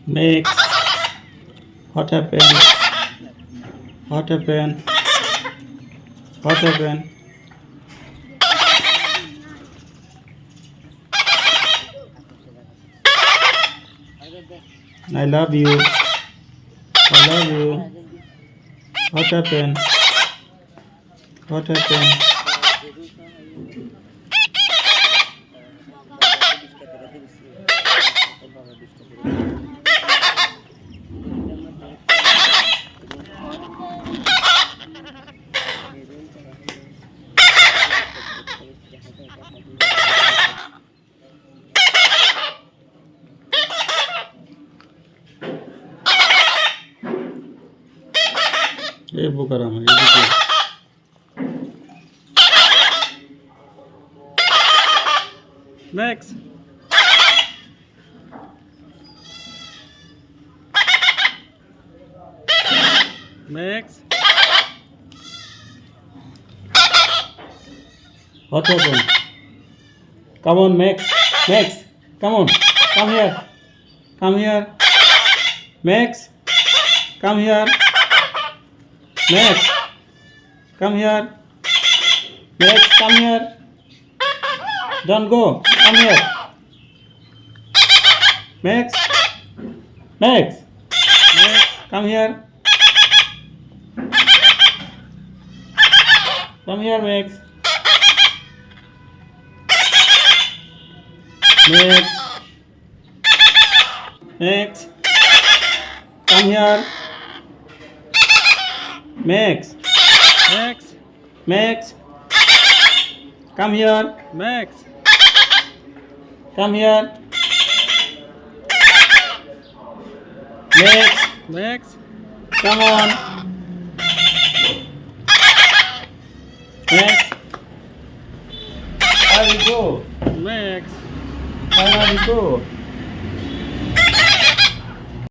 Max, what happened? What happened? What happened? I love you. I love you. What happened? What happened? ये Booker আমার এদিকে Max Max What happened? Come on Max Max come on come here Max come here Max, come here. Max, come here. Don't go. Come here. Max. Max. Max, come here. Come here, Max. Max. Max. Come here. Max, Max, Max, come here, Max, come here, Max, Max, come on, Max, where you go, Max, where you go?